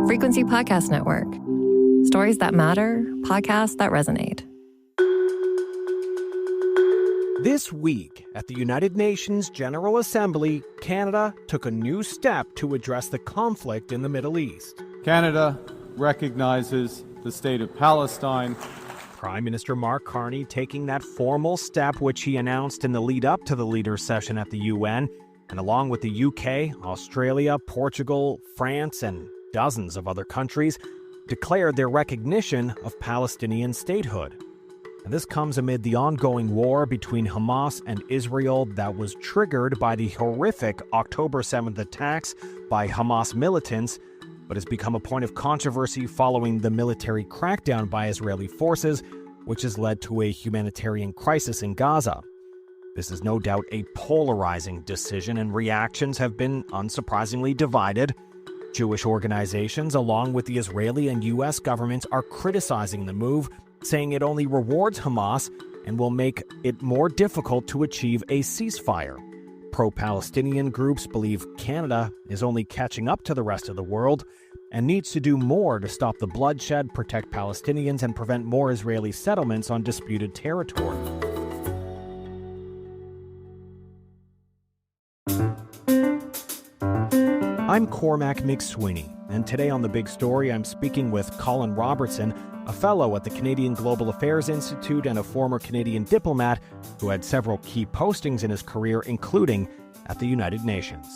Frequency Podcast Network. Stories that matter, podcasts that resonate. This week, at the United Nations General Assembly, Canada took a new step to address the conflict in the Middle East. Canada recognizes the state of Palestine. Prime Minister Mark Carney taking that formal step which he announced in the lead-up to the leaders' session at the UN, and along with the UK, Australia, Portugal, France, and dozens of other countries, declared their recognition of Palestinian statehood. And this comes amid the ongoing war between Hamas and Israel that was triggered by the horrific October 7th attacks by Hamas militants, but has become a point of controversy following the military crackdown by Israeli forces, which has led to a humanitarian crisis in Gaza. This is no doubt a polarizing decision, and reactions have been unsurprisingly divided. Jewish organizations, along with the Israeli and U.S. governments, are criticizing the move, saying it only rewards Hamas and will make it more difficult to achieve a ceasefire. Pro-Palestinian groups believe Canada is only catching up to the rest of the world and needs to do more to stop the bloodshed, protect Palestinians, and prevent more Israeli settlements on disputed territory. I'm Cormac Mac Sweeney, and today on The Big Story, I'm speaking with Colin Robertson, a fellow at the Canadian Global Affairs Institute and a former Canadian diplomat who had several key postings in his career, including at the United Nations.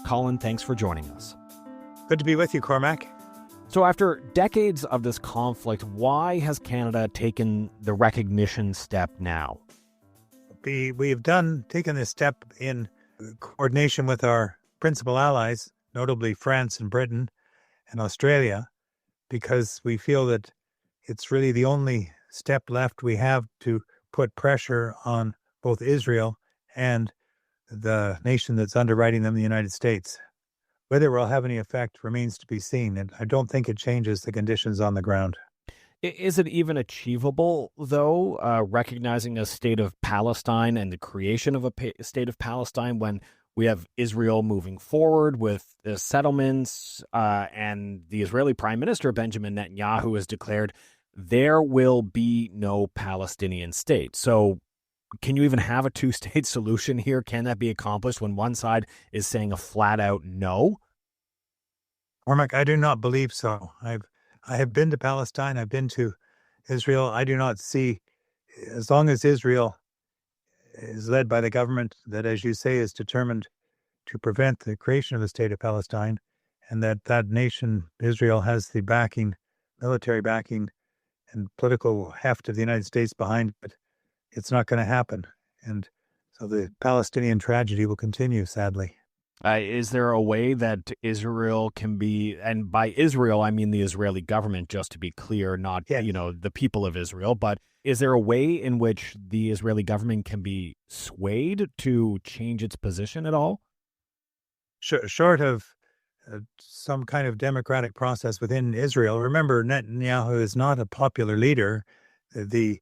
Colin, thanks for joining us. Good to be with you, Cormac. So after decades of this conflict, why has Canada taken the recognition step now? We've taken this step in coordination with our principal allies, notably France and Britain and Australia, because we feel that it's really the only step left we have to put pressure on both Israel and the nation that's underwriting them, the United States. Whether it will have any effect remains to be seen, and I don't think it changes the conditions on the ground. Is it even achievable, though, recognizing a state of Palestine and the creation of a state of Palestine when we have Israel moving forward with the settlements and the Israeli Prime Minister Benjamin Netanyahu has declared there will be no Palestinian state? So can you even have a two-state solution here? Can that be accomplished when one side is saying a flat-out no? Cormac, I do not believe so. I have been to Palestine. I've been to Israel. I do not see, as long as Israel is led by the government that, as you say, is determined to prevent the creation of the state of Palestine, and that nation, Israel, has the backing, military backing and political heft of the United States behind it, it's not going to happen. And so the Palestinian tragedy will continue, sadly. Is there a way that Israel can be, and by Israel, I mean the Israeli government, just to be clear, not, Yes. The people of Israel, but is there a way in which the Israeli government can be swayed to change its position at all? Short of some kind of democratic process within Israel. Remember, Netanyahu is not a popular leader. The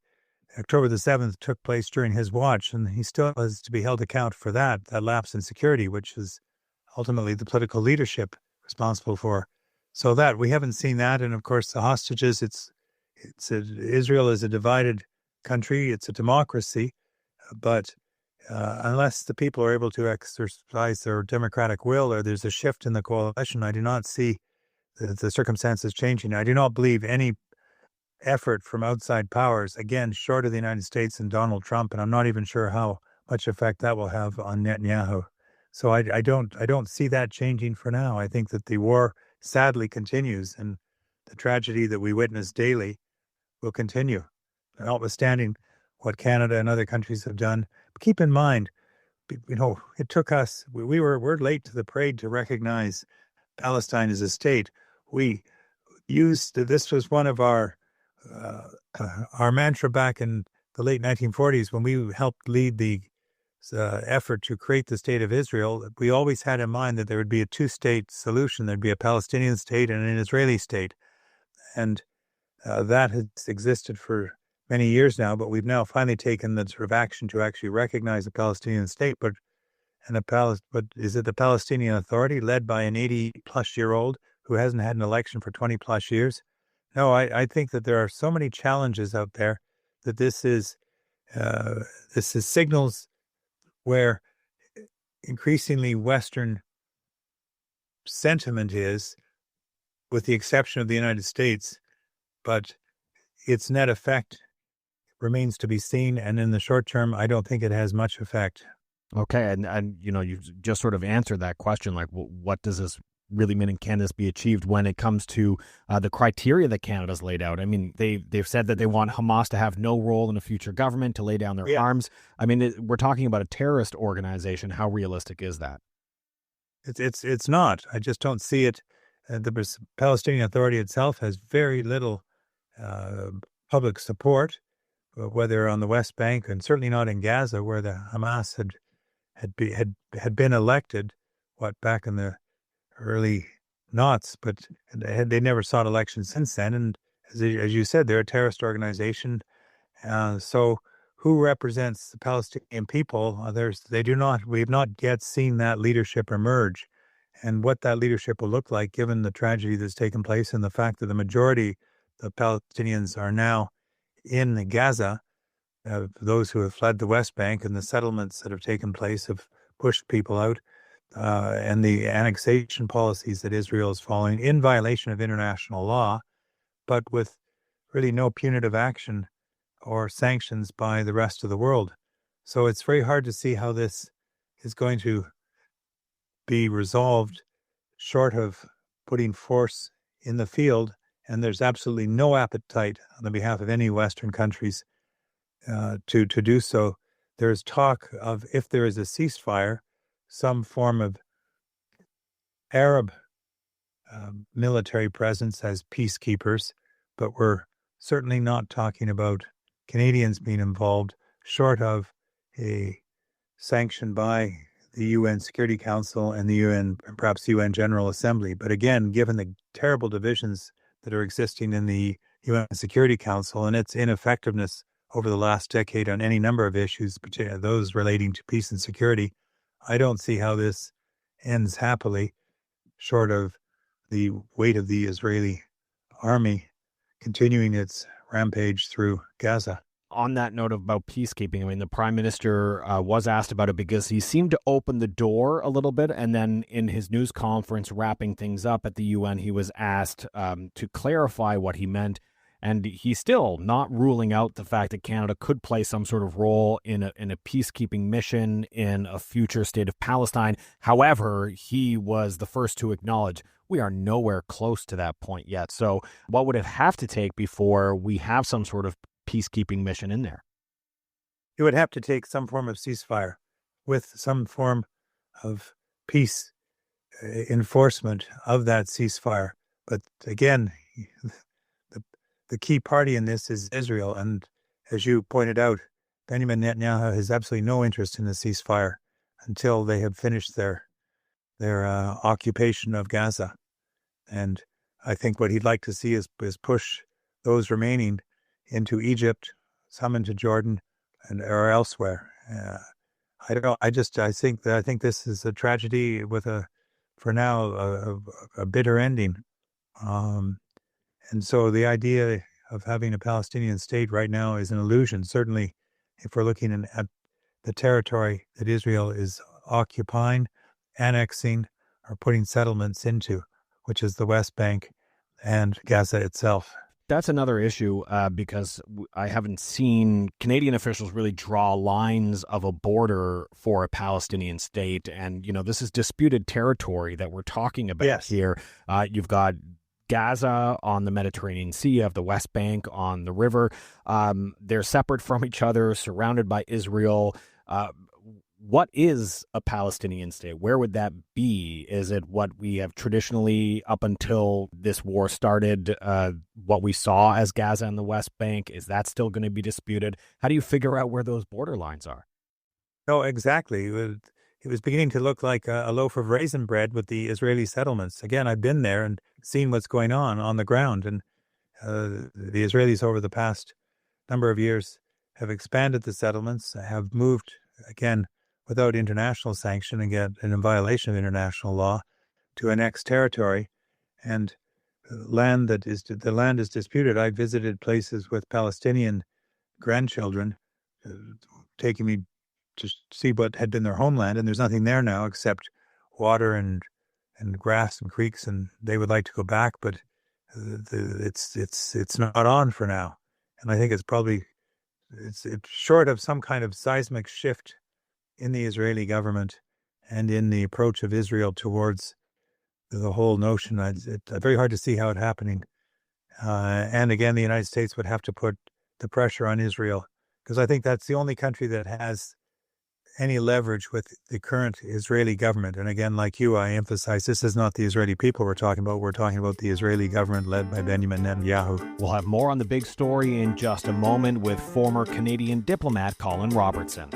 October the 7th took place during his watch, and he still has to be held account for that lapse in security, which is ultimately the political leadership responsible for. So that we haven't seen that. And of course, the hostages, Israel is a divided country. It's a democracy, but unless the people are able to exercise their democratic will or there's a shift in the coalition, I do not see the circumstances changing. I do not believe any effort from outside powers, again, short of the United States and Donald Trump, and I'm not even sure how much effect that will have on Netanyahu. So I don't see that changing for now. I think that the war sadly continues, and the tragedy that we witness daily will continue, notwithstanding what Canada and other countries have done. But keep in mind, it took us, we're late to the parade to recognize Palestine as a state. This was one of our mantra back in the late 1940s when we helped lead the effort to create the state of Israel. We always had in mind that there would be a two-state solution. There'd be a Palestinian state and an Israeli state. And that has existed for many years now, but we've now finally taken the sort of action to actually recognize a Palestinian state. But is it the Palestinian Authority led by an 80-plus-year-old who hasn't had an election for 20 plus years. No, I think that there are so many challenges out there that this is signals where increasingly Western sentiment is, with the exception of the United States, but its net effect remains to be seen. And in the short term, I don't think it has much effect. Okay, and you just sort of answered that question, like, what does this really mean, and can this be achieved when it comes to the criteria that Canada's laid out? I mean, they've said that they want Hamas to have no role in a future government, to lay down their arms. I mean, we're talking about a terrorist organization. How realistic is that? It's not. I just don't see it. The Palestinian Authority itself has very little public support, whether on the West Bank and certainly not in Gaza, where the Hamas had been elected, back in the early noughts, but they never sought election since then. And as you said, they're a terrorist organization. So who represents the Palestinian people? We have not yet seen that leadership emerge. And what that leadership will look like, given the tragedy that's taken place and the fact that the majority of Palestinians are now in Gaza, those who have fled the West Bank, and the settlements that have taken place have pushed people out, and the annexation policies that Israel is following in violation of international law, but with really no punitive action or sanctions by the rest of the world. So it's very hard to see how this is going to be resolved short of putting force in the field. And there's absolutely no appetite on the behalf of any Western countries to do so. There's talk of, if there is a ceasefire, some form of Arab military presence as peacekeepers, but we're certainly not talking about Canadians being involved, short of a sanction by the UN Security Council and the UN, and perhaps UN General Assembly. But again, given the terrible divisions that are existing in the UN Security Council and its ineffectiveness over the last decade on any number of issues, particularly those relating to peace and security, I don't see how this ends happily, short of the weight of the Israeli army continuing its rampage through Gaza. On that note about peacekeeping, I mean, the Prime Minister was asked about it because he seemed to open the door a little bit. And then in his news conference wrapping things up at the UN, he was asked to clarify what he meant. And he's still not ruling out the fact that Canada could play some sort of role in a peacekeeping mission in a future state of Palestine. However, he was the first to acknowledge we are nowhere close to that point yet. So what would it have to take before we have some sort of peacekeeping mission in there? It would have to take some form of ceasefire with some form of peace enforcement of that ceasefire. But again, the key party in this is Israel. And as you pointed out, Benjamin Netanyahu has absolutely no interest in the ceasefire until they have finished their occupation of Gaza. And I think what he'd like to see is push those remaining into Egypt, some into Jordan, or elsewhere. I think this is a tragedy with for now, a bitter ending. And so the idea of having a Palestinian state right now is an illusion. Certainly, if we're looking at the territory that Israel is occupying, annexing, or putting settlements into, which is the West Bank and Gaza itself. That's another issue because I haven't seen Canadian officials really draw lines of a border for a Palestinian state. And, this is disputed territory that we're talking about here. You've got Gaza on the Mediterranean Sea, you have the West Bank on the river. They're separate from each other, surrounded by Israel. What is a Palestinian state? Where would that be? Is it what we have traditionally, up until this war started, what we saw as Gaza and the West Bank? Is that still going to be disputed? How do you figure out where those border lines are? No, exactly. It was beginning to look like a loaf of raisin bread with the Israeli settlements. Again, I've been there and seen what's going on the ground. And the Israelis over the past number of years have expanded the settlements, have moved, again, without international sanction, again, and in violation of international law, to annex territory. and the land is disputed. I visited places with Palestinian grandchildren, taking me to see what had been their homeland, and there's nothing there now except water and grass and creeks, and they would like to go back, but it's not on for now. And I think it's short of some kind of seismic shift in the Israeli government and in the approach of Israel towards the whole notion. It's very hard to see how it's happening. And again, the United States would have to put the pressure on Israel, because I think that's the only country that has any leverage with the current Israeli government. And again, like you, I emphasize this is not the Israeli people we're talking about. We're talking about the Israeli government led by Benjamin Netanyahu. We'll have more on the big story in just a moment with former Canadian diplomat Colin Robertson.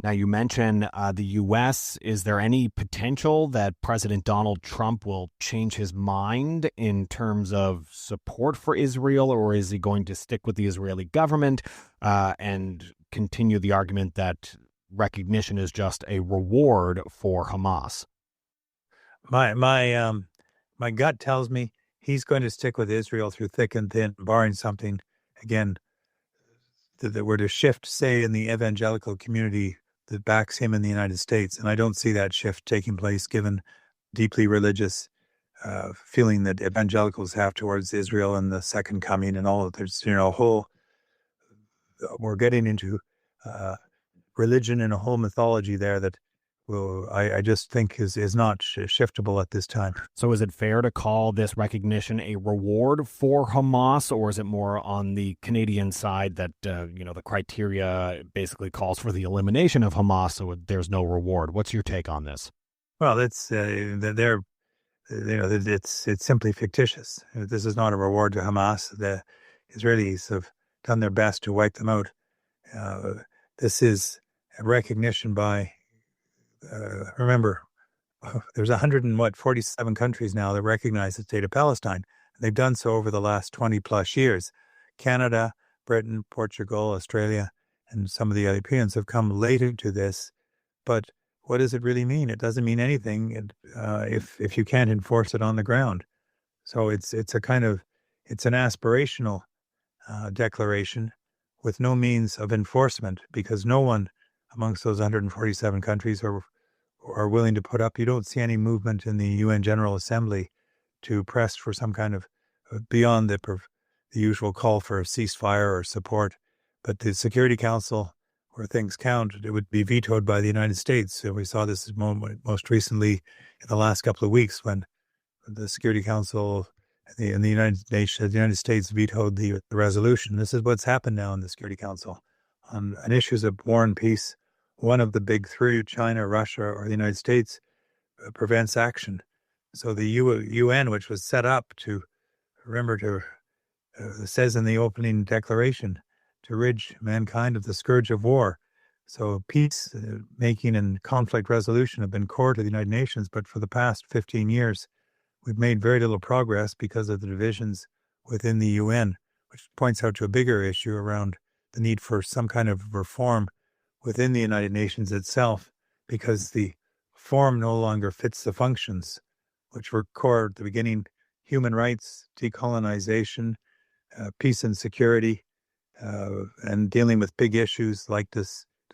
Now, you mentioned the U.S. Is there any potential that President Donald Trump will change his mind in terms of support for Israel, or is he going to stick with the Israeli government and continue the argument that recognition is just a reward for Hamas? My gut tells me he's going to stick with Israel through thick and thin, barring something, again, that were to shift, say, in the evangelical community that backs him in the United States. And I don't see that shift taking place given deeply religious feeling that evangelicals have towards Israel and the second coming and all of there's, we're getting into religion and a whole mythology there that I just think is not shiftable at this time. So is it fair to call this recognition a reward for Hamas, or is it more on the Canadian side that, the criteria basically calls for the elimination of Hamas, so there's no reward? What's your take on this? Well, it's simply fictitious. This is not a reward to Hamas. The Israelis have done their best to wipe them out. This is a recognition by remember, there's 147 countries now that recognize the state of Palestine. They've done so over the last 20 plus years. Canada, Britain, Portugal, Australia, and some of the Europeans have come later to this. But what does it really mean? It doesn't mean anything if you can't enforce it on the ground. So it's an aspirational declaration with no means of enforcement, because no one amongst those 147 countries are willing to put up. You don't see any movement in the UN General Assembly to press for some kind of, beyond the usual call for a ceasefire or support. But the Security Council, where things count, it would be vetoed by the United States. So we saw this most recently in the last couple of weeks when the Security Council and the United States vetoed the resolution. This is what's happened now in the Security Council on issues of war and peace. One of the big three, China, Russia, or the United States, prevents action. So the UN, which was set up to says in the opening declaration, to rid mankind of the scourge of war. So peace making and conflict resolution have been core to the United Nations, but for the past 15 years, we've made very little progress because of the divisions within the UN, which points out to a bigger issue around the need for some kind of reform within the United Nations itself, because the form no longer fits the functions, which were core at the beginning: human rights, decolonization, peace and security, and dealing with big issues like the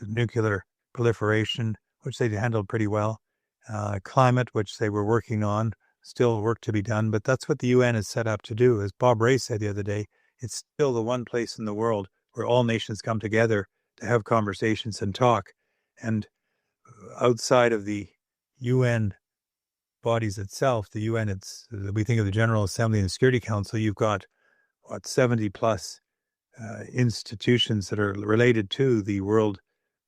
nuclear proliferation, which they handled pretty well, climate, which they were working on, still work to be done. But that's what the UN is set up to do. As Bob Ray said the other day, it's still the one place in the world where all nations come together to have conversations and talk. And outside of the UN bodies itself, the UN, we think of the General Assembly and the Security Council, you've got, 70 plus institutions that are related to the World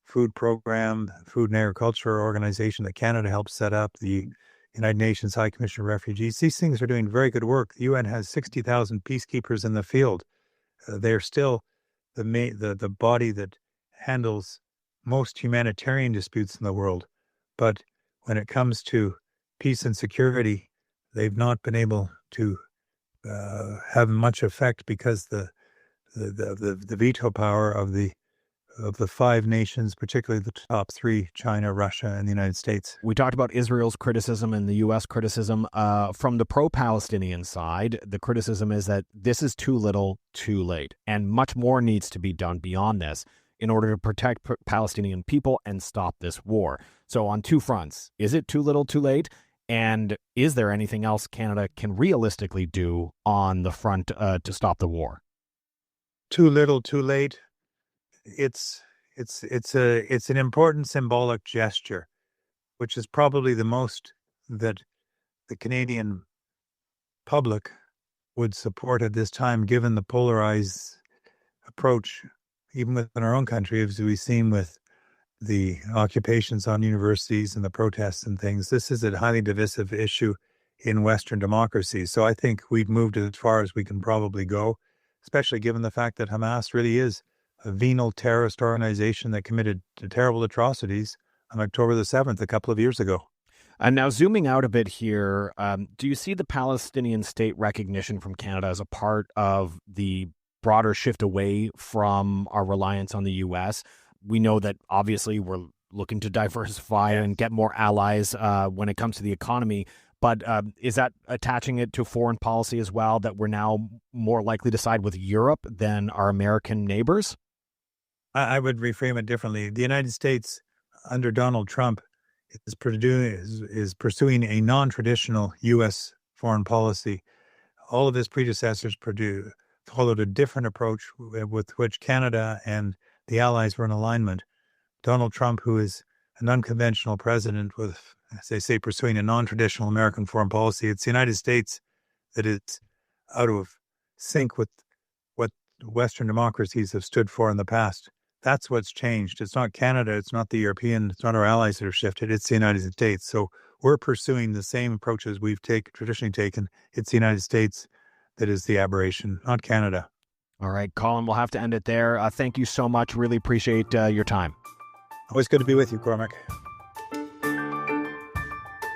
Food Program, Food and Agriculture Organization that Canada helped set up, the United Nations High Commissioner of Refugees. These things are doing very good work. The UN has 60,000 peacekeepers in the field. They're still the body that handles most humanitarian disputes in the world. But when it comes to peace and security, they've not been able to have much effect because the veto power of the of the five nations, particularly the top three, China, Russia, and the United States. We talked about Israel's criticism and the U.S. criticism. From the pro-Palestinian side, the criticism is that this is too little, too late, and much more needs to be done beyond this in order to protect Palestinian people and stop this war. So on two fronts, is it too little, too late? And is there anything else Canada can realistically do on the front to stop the war? Too little, too late. It's an important symbolic gesture, which is probably the most that the Canadian public would support at this time, given the polarized approach, even within our own country, as we've seen with the occupations on universities and the protests and things. This is a highly divisive issue in Western democracies. So I think we've moved as far as we can probably go, especially given the fact that Hamas really is a venal terrorist organization that committed terrible atrocities on October the 7th a couple of years ago. And now zooming out a bit here, do you see the Palestinian state recognition from Canada as a part of the broader shift away from our reliance on the U.S.? We know that obviously we're looking to diversify and get more allies when it comes to the economy. But is that attaching it to foreign policy as well, that we're now more likely to side with Europe than our American neighbors? I would reframe it differently. The United States, under Donald Trump, is pursuing a non-traditional U.S. foreign policy. All of his predecessors followed a different approach with which Canada and the allies were in alignment. Donald Trump, who is an unconventional president with, as they say, pursuing a non-traditional American foreign policy, it's the United States that is out of sync with what Western democracies have stood for in the past. That's what's changed. It's not Canada, it's not the European, it's not our allies that have shifted, it's the United States. So we're pursuing the same approaches we've traditionally taken. It's the United States that is the aberration, not Canada. All right, Colin, we'll have to end it there. Thank you so much. Really appreciate your time. Always good to be with you, Cormac.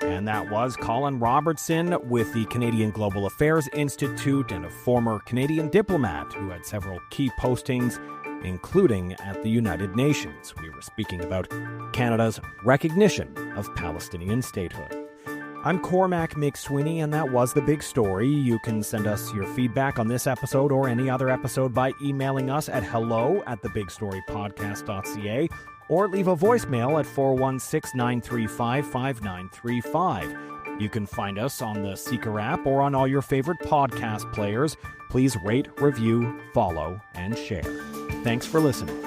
And that was Colin Robertson with the Canadian Global Affairs Institute and a former Canadian diplomat who had several key postings, including at the United Nations. We were speaking about Canada's recognition of Palestinian statehood. I'm Cormac Mac Sweeney, and that was The Big Story. You can send us your feedback on this episode or any other episode by emailing us at hello@thebigstorypodcast.ca or leave a voicemail at 416-935-5935. You can find us on the Seeker app or on all your favorite podcast players. Please rate, review, follow, and share. Thanks for listening.